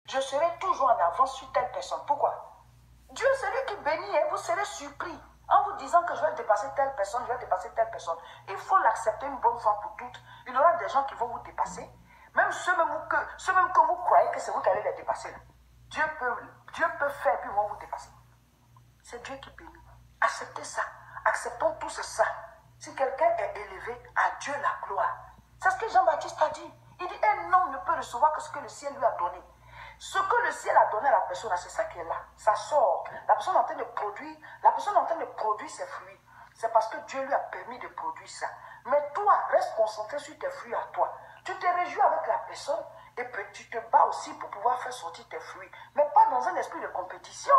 Je serai toujours en avance sur telle personne. Pourquoi? Dieu, c'est lui qui bénit et vous serez surpris. En vous disant que je vais dépasser telle personne, je vais dépasser telle personne. Il faut l'accepter une bonne fois pour toutes. Il y aura des gens qui vont vous dépasser. Même ceux même que vous croyez que c'est vous qui allez les dépasser. Là. Dieu peut faire, puis ils vont vous dépasser. C'est Dieu qui bénit. Acceptez ça. Acceptons tous ça. Si quelqu'un est élevé, à Dieu la gloire. C'est ce que Jean-Baptiste a dit. Il dit, un homme ne peut recevoir que ce que le ciel lui a donné. Ce que le ciel a donné à la personne, c'est ça qui est là. Ça sort. La personne est en train de produire ses fruits. C'est parce que Dieu lui a permis de produire ça. Mais toi, reste concentré sur tes fruits à toi. Tu te réjouis avec la personne et puis tu te bats aussi pour pouvoir faire sortir tes fruits. Mais pas dans un esprit de compétition.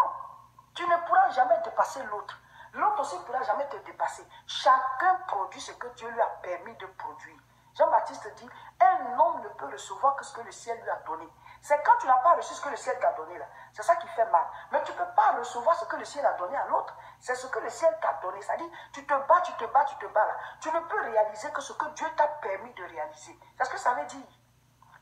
Tu ne pourras jamais dépasser l'autre. L'autre aussi ne pourra jamais te dépasser. Chacun produit ce que Dieu lui a permis de produire. Jean-Baptiste dit, un homme ne peut recevoir que ce que le ciel lui a donné. C'est quand tu n'as pas reçu ce que le ciel t'a donné là. C'est ça qui fait mal. Mais tu ne peux pas recevoir ce que le ciel a donné à l'autre. C'est ce que le ciel t'a donné. C'est-à-dire, tu te bats là. Tu ne peux réaliser que ce que Dieu t'a permis de réaliser. C'est ce que ça veut dire.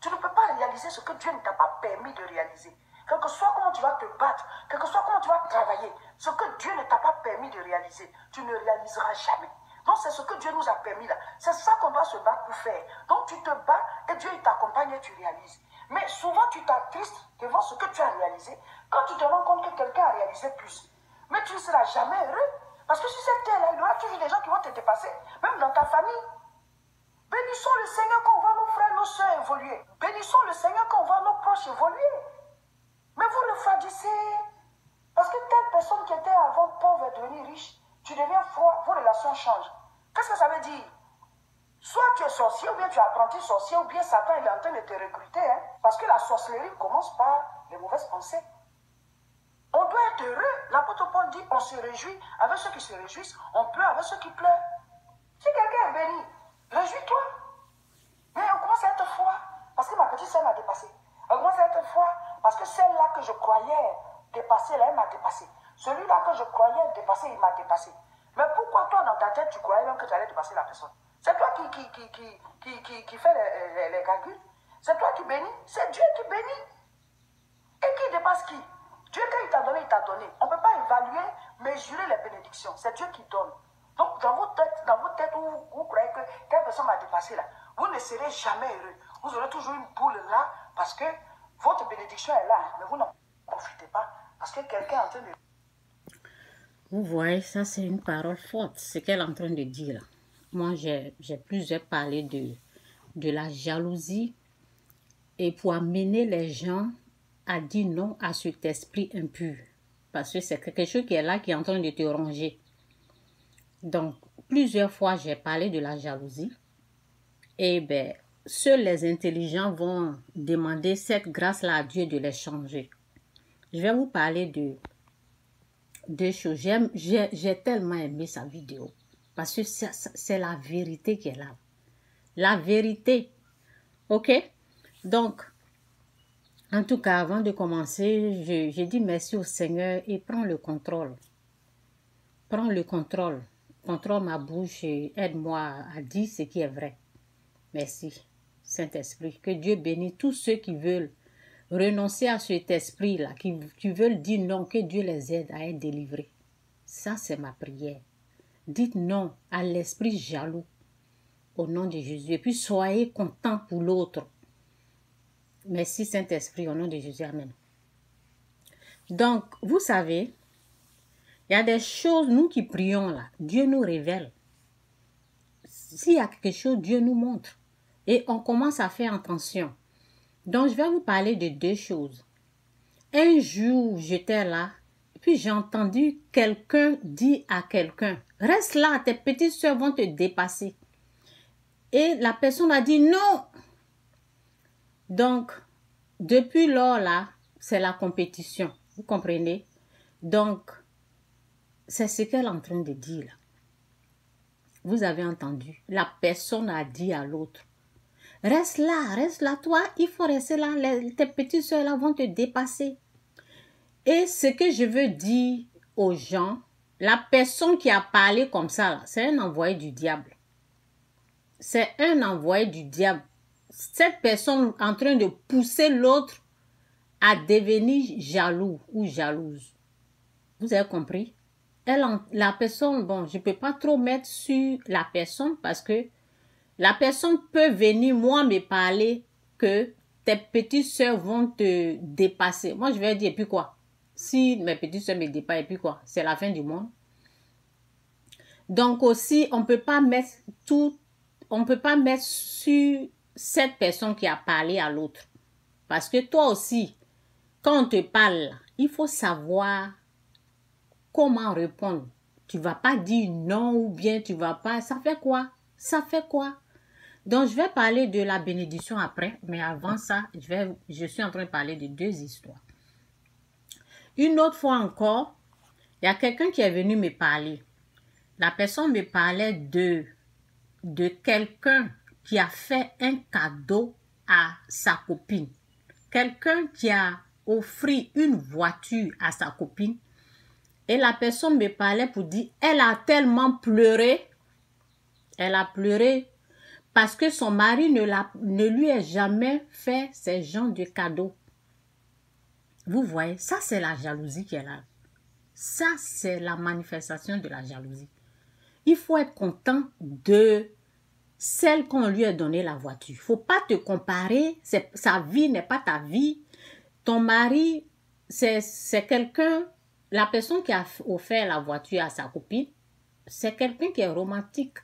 Tu ne peux pas réaliser ce que Dieu ne t'a pas permis de réaliser. Quel que soit comment tu vas te battre, quel que soit comment tu vas travailler, ce que Dieu ne t'a pas permis de réaliser, tu ne réaliseras jamais. Donc c'est ce que Dieu nous a permis là. C'est ça qu'on doit se battre pour faire. Donc tu te bats et Dieu il t'accompagne et tu réalises. Mais souvent tu t'attristes devant ce que tu as réalisé quand tu te rends compte que quelqu'un a réalisé plus. Mais tu ne seras jamais heureux. Parce que sur cette terre-là, il y aura toujours des gens qui vont te dépasser, même dans ta famille. Bénissons le Seigneur quand on voit nos frères, nos soeurs évoluer. Bénissons le Seigneur quand on voit nos proches évoluer. Mais vous refroidissez. Parce que telle personne qui était avant pauvre est devenue riche, tu deviens froid, vos relations changent. Qu'est-ce que ça veut dire? Soit tu es sorcier, ou bien tu es apprenti sorcier, ou bien Satan est en train de te recruter. Hein? Parce que la sorcellerie commence par les mauvaises pensées. On doit être heureux. L'apôtre Paul dit, on se réjouit avec ceux qui se réjouissent, on pleure avec ceux qui pleurent. Si quelqu'un est béni, réjouis-toi. Mais on commence à être froid, parce que ma petite soeur m'a dépassé. On commence à être froid, parce que celle-là que je croyais dépasser, là, elle m'a dépassé. Celui-là que je croyais dépasser, il m'a dépassé. Mais pourquoi toi, dans ta tête, tu croyais même que tu allais dépasser la personne? C'est toi qui fais les calculs. C'est toi qui bénis. C'est Dieu qui bénit. Et qui dépasse qui? Dieu, quand il t'a donné, il t'a donné. On ne peut pas évaluer, mesurer les bénédictions. C'est Dieu qui donne. Donc, dans vos têtes où vous croyez que telle personne m'a dépassé là, vous ne serez jamais heureux. Vous aurez toujours une boule là, parce que votre bénédiction est là, mais vous n'en profitez pas, parce que quelqu'un est en train de... Vous voyez, ça c'est une parole forte, ce qu'elle est en train de dire là. Moi, j'ai plusieurs parlé de la jalousie et pour amener les gens à dire non à cet esprit impur. Parce que c'est quelque chose qui est là, qui est en train de te ronger. Donc, plusieurs fois, j'ai parlé de la jalousie. Et bien, seuls les intelligents vont demander cette grâce-là à Dieu de les changer. Je vais vous parler de deux choses. J'ai tellement aimé sa vidéo. Parce que c'est la vérité qui est là. La vérité. OK? Donc, en tout cas, avant de commencer, je dis merci au Seigneur et prends le contrôle. Prends le contrôle. Contrôle ma bouche et aide-moi à dire ce qui est vrai. Merci, Saint-Esprit. Que Dieu bénisse tous ceux qui veulent renoncer à cet esprit-là, qui veulent dire non, que Dieu les aide à être délivrés. Ça, c'est ma prière. Dites non à l'esprit jaloux au nom de Jésus. Et puis, soyez contents pour l'autre. Merci, Saint-Esprit, au nom de Jésus. Amen. Donc, vous savez, il y a des choses, nous qui prions là, Dieu nous révèle. S'il y a quelque chose, Dieu nous montre. Et on commence à faire attention. Donc, je vais vous parler de deux choses. Un jour, j'étais là, puis j'ai entendu quelqu'un dire à quelqu'un, « Reste là, tes petites soeurs vont te dépasser. » Et la personne a dit « Non !» Donc, depuis lors là, c'est la compétition. Vous comprenez? Donc, c'est ce qu'elle est en train de dire là. Vous avez entendu. La personne a dit à l'autre, reste là, toi, il faut rester là, tes petites soeurs là vont te dépasser. Et ce que je veux dire aux gens, la personne qui a parlé comme ça, c'est un envoyé du diable. C'est un envoyé du diable. Cette personne en train de pousser l'autre à devenir jaloux ou jalouse. Vous avez compris? La personne, bon, je ne peux pas trop mettre sur la personne parce que la personne peut venir, moi, me parler que tes petites soeurs vont te dépasser. Moi, je vais dire, et puis quoi? Si mes petites soeurs me dépassent, et puis quoi? C'est la fin du monde. Donc aussi, on ne peut pas mettre sur cette personne qui a parlé à l'autre. Parce que toi aussi, quand on te parle, il faut savoir comment répondre. Tu ne vas pas dire non ou bien tu ne vas pas... Ça fait quoi? Ça fait quoi? Donc, je vais parler de la bénédiction après. Mais avant ça, je suis en train de parler de 2 histoires. Une autre fois encore, il y a quelqu'un qui est venu me parler. La personne me parlait de quelqu'un qui a fait un cadeau à sa copine. Quelqu'un qui a offert une voiture à sa copine. Et la personne me parlait pour dire, elle a tellement pleuré. Elle a pleuré parce que son mari ne lui a jamais fait ces genres de cadeaux. Vous voyez, ça c'est la jalousie qui est là. Ça c'est la manifestation de la jalousie. Il faut être content de celle qu'on lui a donné la voiture. Il ne faut pas te comparer. Sa vie n'est pas ta vie. Ton mari, c'est quelqu'un, la personne qui a offert la voiture à sa copine, c'est quelqu'un qui est romantique.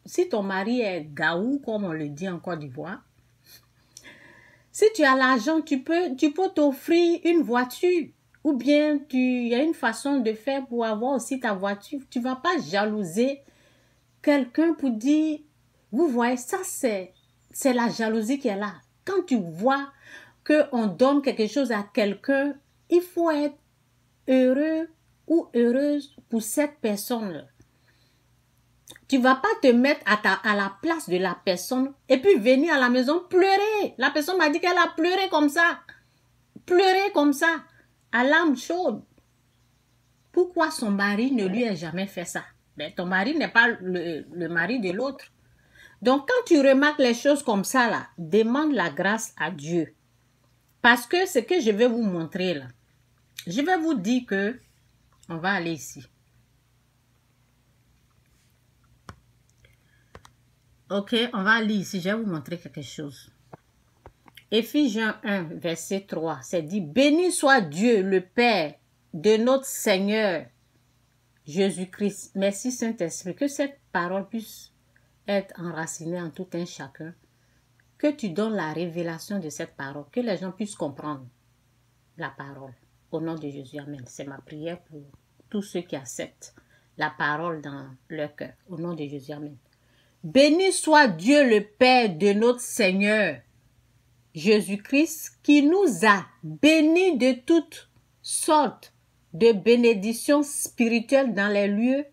Si ton mari est gaou, comme on le dit en Côte d'Ivoire, si tu as l'argent, tu peux t'offrir une voiture. Ou bien, il y a une façon de faire pour avoir aussi ta voiture. Tu ne vas pas jalouser quelqu'un pour dire, vous voyez, ça c'est la jalousie qui est là. Quand tu vois qu'on donne quelque chose à quelqu'un, il faut être heureux ou heureuse pour cette personne-là. Tu ne vas pas te mettre à la place de la personne et puis venir à la maison pleurer. La personne m'a dit qu'elle a pleuré comme ça. Pleurer comme ça, à l'âme chaude. Pourquoi son mari ne lui a jamais fait ça? Ben, ton mari n'est pas le mari de l'autre. Donc, quand tu remarques les choses comme ça, là, demande la grâce à Dieu. Parce que ce que je vais vous montrer là, je vais vous dire que, on va aller ici. Ok, on va aller ici, je vais vous montrer quelque chose. Éphésiens 1, verset 3, c'est dit, béni soit Dieu, le Père de notre Seigneur Jésus-Christ. Merci Saint-Esprit, que cette parole puisse être enracinée en tout un chacun. Que tu donnes la révélation de cette parole, que les gens puissent comprendre la parole. Au nom de Jésus, amen. C'est ma prière pour tous ceux qui acceptent la parole dans leur cœur. Au nom de Jésus, amen. Béni soit Dieu le Père de notre Seigneur Jésus-Christ, qui nous a bénis de toutes sortes de bénédictions spirituelles dans les lieux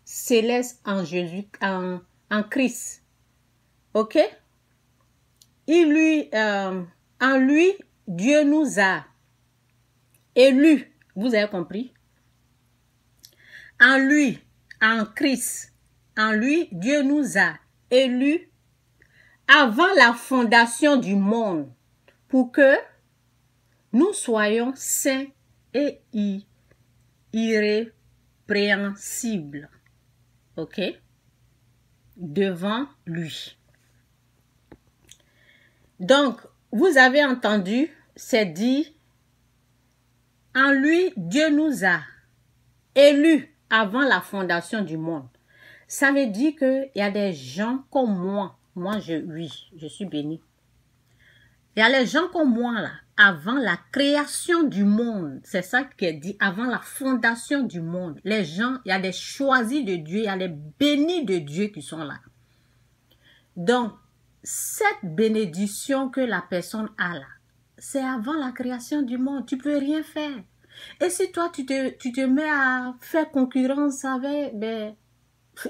célestes en Jésus, en Christ. Ok? En lui, Dieu nous a élus. Vous avez compris? En lui, en Christ, en lui, Dieu nous a élus avant la fondation du monde pour que nous soyons saints et irrépréhensibles. Ok? Devant lui. Donc, vous avez entendu, c'est dit, en lui, Dieu nous a élus avant la fondation du monde. Ça veut dire qu'il y a des gens comme moi. Moi, je suis béni. Il y a les gens comme moi, là, avant la création du monde. C'est ça qui est dit, avant la fondation du monde. Les gens, il y a des choisis de Dieu, il y a les bénis de Dieu qui sont là. Donc, cette bénédiction que la personne a là, c'est avant la création du monde. Tu ne peux rien faire. Et si toi, tu te mets à faire concurrence avec, ben,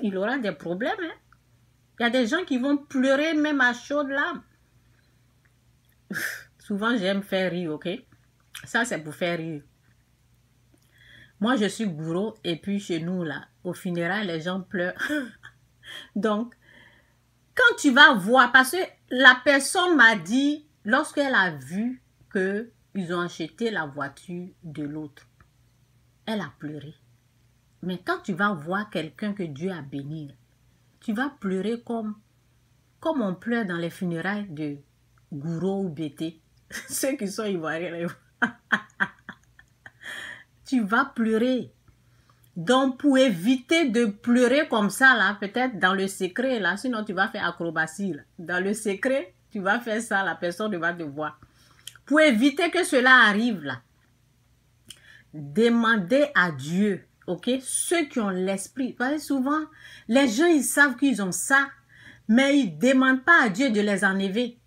il aura des problèmes. Hein? Il y a des gens qui vont pleurer même à chaudes larmes. Souvent, j'aime faire rire, ok? Ça, c'est pour faire rire. Moi, je suis bourreau et puis chez nous, là, au funérail, les gens pleurent. Donc, quand tu vas voir, parce que la personne m'a dit, lorsqu'elle a vu que ils ont acheté la voiture de l'autre. Elle a pleuré. Mais quand tu vas voir quelqu'un que Dieu a béni, tu vas pleurer comme on pleure dans les funérailles de Gouro ou Bété. Ceux qui sont ivoiriens. Tu vas pleurer. Donc, pour éviter de pleurer comme ça, là, peut-être dans le secret, là, sinon tu vas faire acrobatie, là. Dans le secret, tu vas faire ça, la personne ne va te voir. Pour éviter que cela arrive, là, demandez à Dieu, ok, ceux qui ont l'esprit. Parce que souvent, les gens, ils savent qu'ils ont ça, mais ils ne demandent pas à Dieu de les enlever.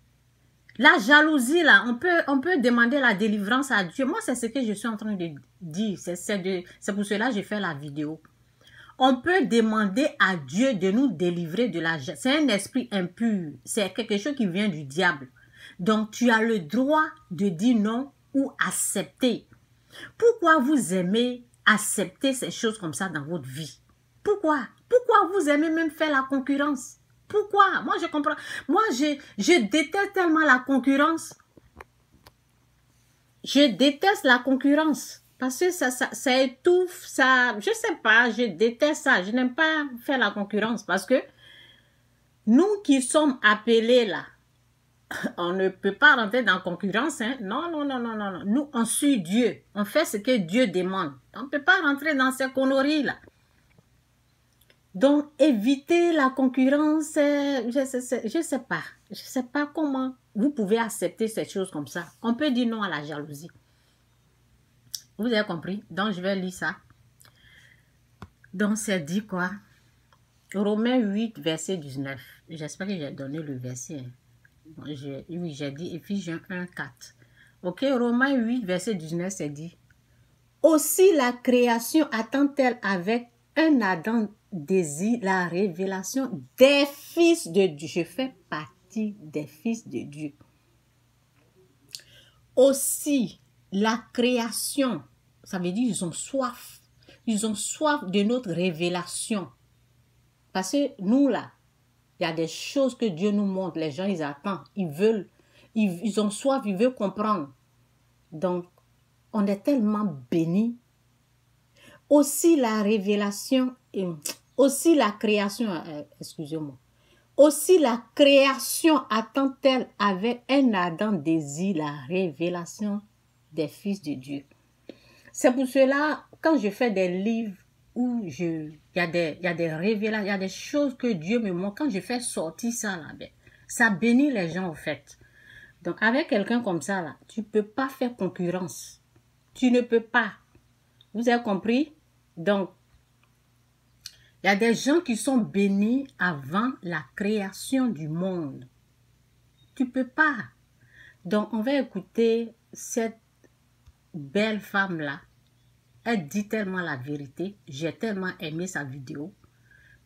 La jalousie, là, on peut demander la délivrance à Dieu. Moi, c'est ce que je suis en train de dire. C'est pour cela que j'ai fait la vidéo. On peut demander à Dieu de nous délivrer de la jalousie. C'est un esprit impur. C'est quelque chose qui vient du diable. Donc, tu as le droit de dire non ou accepter. Pourquoi vous aimez accepter ces choses comme ça dans votre vie? Pourquoi? Pourquoi vous aimez même faire la concurrence? Pourquoi? Moi, je comprends. Moi, je déteste tellement la concurrence. Je déteste la concurrence. Parce que ça étouffe, ça... Je sais pas, je déteste ça. Je n'aime pas faire la concurrence. Parce que nous qui sommes appelés là, on ne peut pas rentrer dans la concurrence. Hein? Non, non, non, non, non, non. Nous, on suit Dieu. On fait ce que Dieu demande. On ne peut pas rentrer dans ces conneries là. Donc, éviter la concurrence, je sais pas. Je sais pas comment vous pouvez accepter ces choses comme ça. On peut dire non à la jalousie. Vous avez compris? Donc, je vais lire ça. Donc, c'est dit quoi? Romains 8, verset 19. J'espère que j'ai donné le verset. Bon, oui, j'ai dit Éphésiens 1, 4. Ok, Romains 8, verset 19, c'est dit. Aussi la création attend-elle avec un ardent désir la révélation des fils de Dieu. Je fais partie des fils de Dieu. Aussi, la création, ça veut dire ils ont soif. Ils ont soif de notre révélation. Parce que nous, là, il y a des choses que Dieu nous montre. Les gens, ils attendent. Ils veulent. Ils ont soif, ils veulent comprendre. Donc, on est tellement bénis. Aussi la révélation, aussi la création, excusez-moi, aussi la création attend-elle avec un ardent désir la révélation des fils de Dieu. C'est pour cela, quand je fais des livres où il y a des révélations, il y a des choses que Dieu me montre, quand je fais sortir ça là, ça bénit les gens au fait. Donc avec quelqu'un comme ça là, tu ne peux pas faire concurrence. Tu ne peux pas. Vous avez compris? Donc, il y a des gens qui sont bénis avant la création du monde. Tu ne peux pas. Donc, on va écouter cette belle femme-là. Elle dit tellement la vérité. J'ai tellement aimé sa vidéo.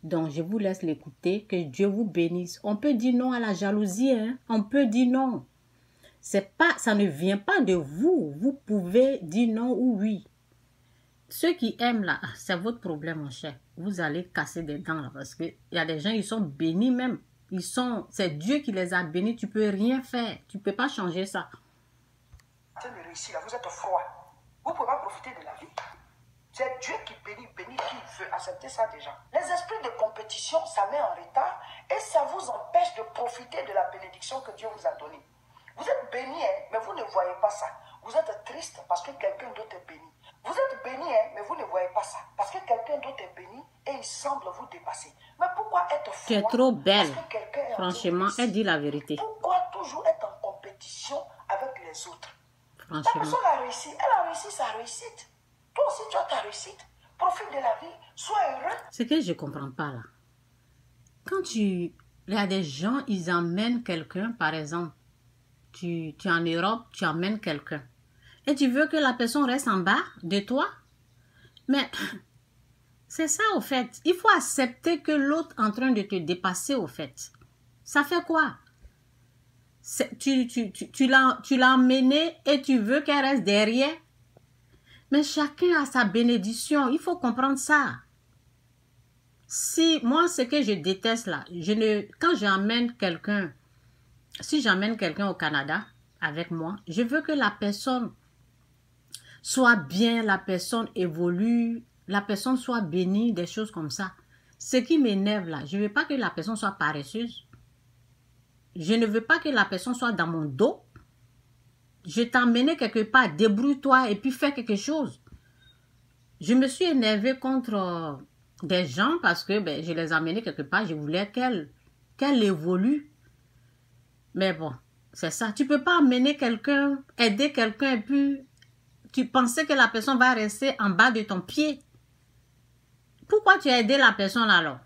Donc, je vous laisse l'écouter. Que Dieu vous bénisse. On peut dire non à la jalousie. Hein? On peut dire non. Ça ne vient pas de vous. Vous pouvez dire non ou oui. Ceux qui aiment là, c'est votre problème, mon cher. Vous allez casser des dents là parce qu'il y a des gens, ils sont bénis même. C'est Dieu qui les a bénis. Tu ne peux rien faire. Tu ne peux pas changer ça. De réussir, là, vous êtes froid. Vous ne pouvez pas profiter de la vie. C'est Dieu qui bénit qui veut accepter ça déjà. Les esprits de compétition, ça met en retard et ça vous empêche de profiter de la bénédiction que Dieu vous a donnée. Vous êtes bénis, hein, mais vous ne voyez pas ça. Vous êtes triste parce que quelqu'un d'autre est béni. Vous êtes béni, hein, mais vous ne voyez pas ça. Parce que quelqu'un d'autre est béni et il semble vous dépasser. Mais pourquoi être froid? Tu es trop belle. Franchement, elle dit la vérité. Pourquoi toujours être en compétition avec les autres? Franchement. La personne a réussi. Elle a réussi sa réussite. Toi aussi, tu as ta réussite. Profite de la vie. Sois heureux. Ce que je ne comprends pas là. Quand il y a des gens, ils emmènent quelqu'un, par exemple. Tu es en Europe, tu emmènes quelqu'un. Et tu veux que la personne reste en bas de toi? Mais c'est ça au fait. Il faut accepter que l'autre est en train de te dépasser au fait. Ça fait quoi? Tu l'as emmenée et tu veux qu'elle reste derrière? Mais chacun a sa bénédiction. Il faut comprendre ça. Moi, ce que je déteste là, quand j'emmène quelqu'un, si j'emmène quelqu'un au Canada, avec moi. Je veux que la personne soit bien, la personne évolue, la personne soit bénie, des choses comme ça. Ce qui m'énerve là, je ne veux pas que la personne soit paresseuse. Je ne veux pas que la personne soit dans mon dos. Je t'ai emmené quelque part, débrouille-toi et puis fais quelque chose. Je me suis énervée contre des gens parce que ben, je les ai emmenés quelque part, je voulais qu'elle évolue. Mais bon, c'est ça. Tu ne peux pas amener quelqu'un, aider quelqu'un et puis tu pensais que la personne va rester en bas de ton pied. Pourquoi tu as aidé la personne alors?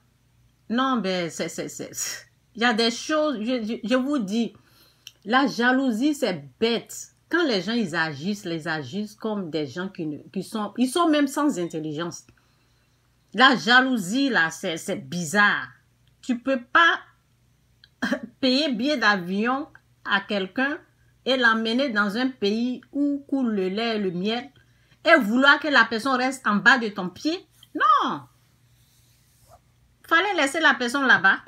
Non, ben, il y a des choses, je vous dis, la jalousie, c'est bête. Quand les gens, ils agissent comme des gens ils sont même sans intelligence. La jalousie, là, c'est bizarre. Tu peux pas payer billet d'avion à quelqu'un et l'emmener dans un pays où coule le lait et le miel et vouloir que la personne reste en bas de ton pied. Non! Fallait laisser la personne là-bas.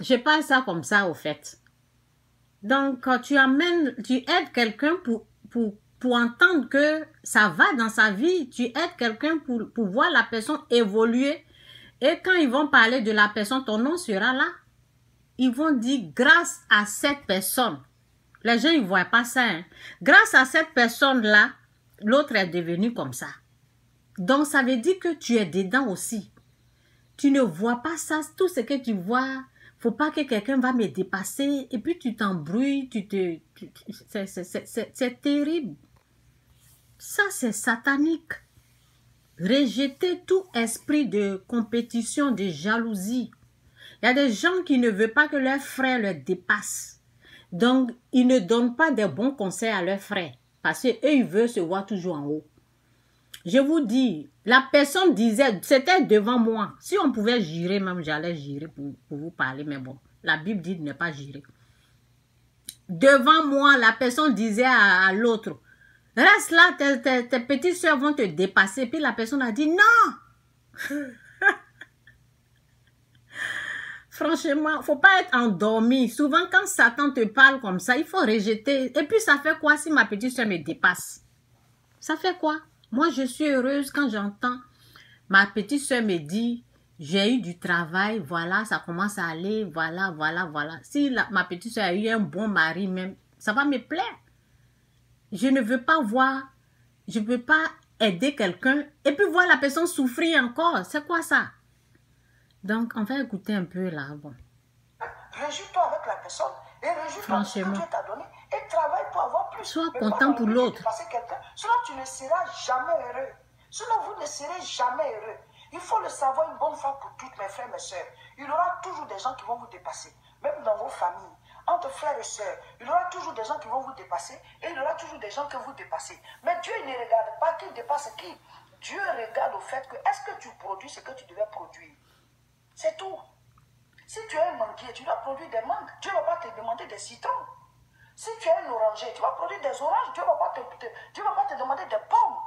Je parle ça comme ça, au fait. Donc, quand tu aides quelqu'un pour entendre que ça va dans sa vie, tu aides quelqu'un pour voir la personne évoluer. Et quand ils vont parler de la personne, ton nom sera là. Ils vont dire grâce à cette personne. Les gens, ils ne voient pas ça. Hein. Grâce à cette personne-là, l'autre est devenu comme ça. Donc, ça veut dire que tu es dedans aussi. Tu ne vois pas ça. Tout ce que tu vois, faut pas que quelqu'un va me dépasser. Et puis, tu t'embrouilles. C'est terrible. Ça, c'est satanique. Rejeter tout esprit de compétition, de jalousie. Il y a des gens qui ne veulent pas que leurs frères les dépassent. Donc, ils ne donnent pas des bons conseils à leurs frères. Parce qu'eux, ils veulent se voir toujours en haut. Je vous dis, la personne disait, c'était devant moi. Si on pouvait jurer, même j'allais jurer pour vous parler. Mais bon, la Bible dit de ne pas jurer. Devant moi, la personne disait à l'autre, reste là, tes petites soeurs vont te dépasser. Puis la personne a dit, non. Franchement, il ne faut pas être endormi. Souvent, quand Satan te parle comme ça, il faut rejeter. Et puis, ça fait quoi si ma petite soeur me dépasse? Ça fait quoi? Moi, je suis heureuse quand j'entends ma petite soeur me dit, j'ai eu du travail, voilà, ça commence à aller, voilà. Si ma petite soeur a eu un bon mari même, ça va me plaire. Je ne veux pas voir, je ne veux pas aider quelqu'un et puis voir la personne souffrir encore. C'est quoi ça? Donc, on va écouter un peu là. Bon. Réjouis-toi avec la personne et réjouis-toi de ce que Dieu t'a donné et travaille pour avoir plus. Sois content pour l'autre. Sinon, tu ne seras jamais heureux. Sinon, vous ne serez jamais heureux. Il faut le savoir une bonne fois pour toutes, mes frères, mes soeurs. Il y aura toujours des gens qui vont vous dépasser, même dans vos familles. Entre frères et sœurs, il y aura toujours des gens qui vont vous dépasser et il y aura toujours des gens que vous dépassez. Mais Dieu ne regarde pas qui dépasse qui. Dieu regarde au fait que est-ce que tu produis ce que tu devais produire. C'est tout. Si tu es un manguier, tu dois produire des mangues. Dieu ne va pas te demander des citrons. Si tu es un oranger, tu vas produire des oranges. Dieu ne va pas te demander des pommes.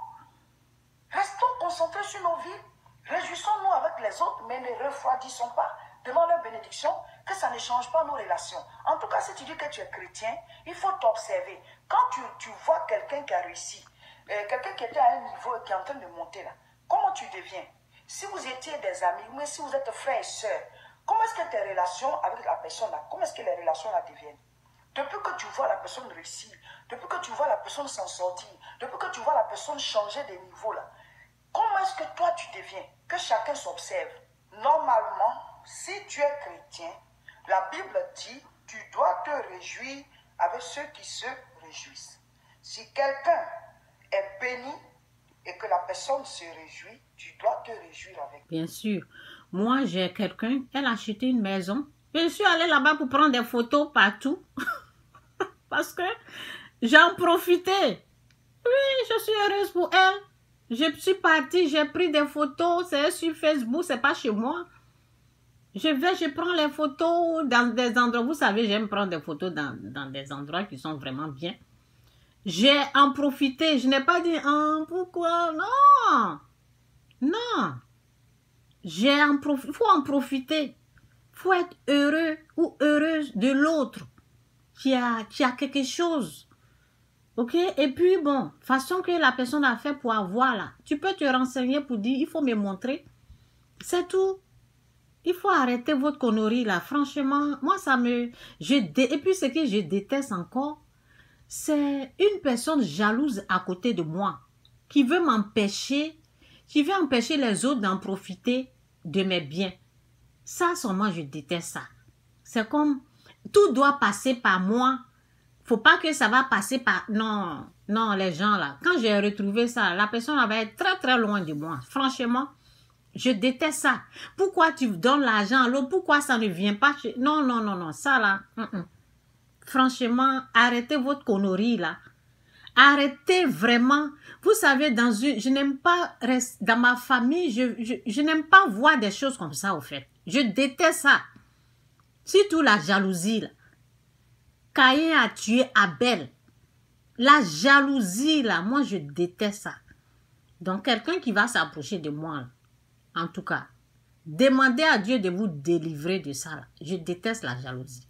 Restons concentrés sur nos vies. Réjouissons-nous avec les autres, mais ne refroidissons pas devant leur bénédiction, que ça ne change pas nos relations. En tout cas, si tu dis que tu es chrétien, il faut t'observer. Quand tu vois quelqu'un qui a réussi, quelqu'un qui était à un niveau et qui est en train de monter là, comment tu deviens? Si vous étiez des amis, mais si vous êtes frères et sœurs, comment est-ce que tes relations avec la personne là, comment est-ce que les relations là deviennent? Depuis que tu vois la personne réussir, depuis que tu vois la personne s'en sortir, depuis que tu vois la personne changer de niveau là, comment est-ce que toi tu deviens? Que chacun s'observe. Normalement, si tu es chrétien, la Bible dit, tu dois te réjouir avec ceux qui se réjouissent. Si quelqu'un est béni et que la personne se réjouit, tu dois te réjouir avec. Bien sûr. Moi, j'ai quelqu'un, elle a acheté une maison. Je suis allée là-bas pour prendre des photos partout. Parce que j'en profitais. Oui, je suis heureuse pour elle. Je suis partie, j'ai pris des photos. C'est sur Facebook, c'est pas chez moi. Je prends les photos dans des endroits. Vous savez, j'aime prendre des photos dans des endroits qui sont vraiment bien. J'ai en profité. Je n'ai pas dit, pourquoi? Non. Non. Il faut en profiter. Il faut être heureux ou heureuse de l'autre. tu as quelque chose. Ok? Et puis, bon, façon que la personne a fait pour avoir là, tu peux te renseigner pour dire, il faut me montrer. C'est tout. Il faut arrêter votre connerie là. Franchement, moi, ça me... Et puis, ce que je déteste encore, c'est une personne jalouse à côté de moi qui veut m'empêcher, qui veut empêcher les autres d'en profiter de mes biens. Ça, seulement, je déteste ça. C'est comme, tout doit passer par moi. Faut pas que ça va passer par... Non, non, les gens là. Quand j'ai retrouvé ça, la personne va être très, très loin de moi. Franchement, je déteste ça. Pourquoi tu donnes l'argent à l'autre? Pourquoi ça ne vient pas chez... Non, non, non, non, ça là. Franchement, arrêtez votre connerie là. Arrêtez vraiment. Vous savez, je n'aime pas rester dans ma famille, je n'aime pas voir des choses comme ça au fait. Je déteste ça. Surtout la jalousie là. Caïn a tué Abel. La jalousie là, moi je déteste ça. Donc quelqu'un qui va s'approcher de moi, là, en tout cas, demandez à Dieu de vous délivrer de ça là. Je déteste la jalousie.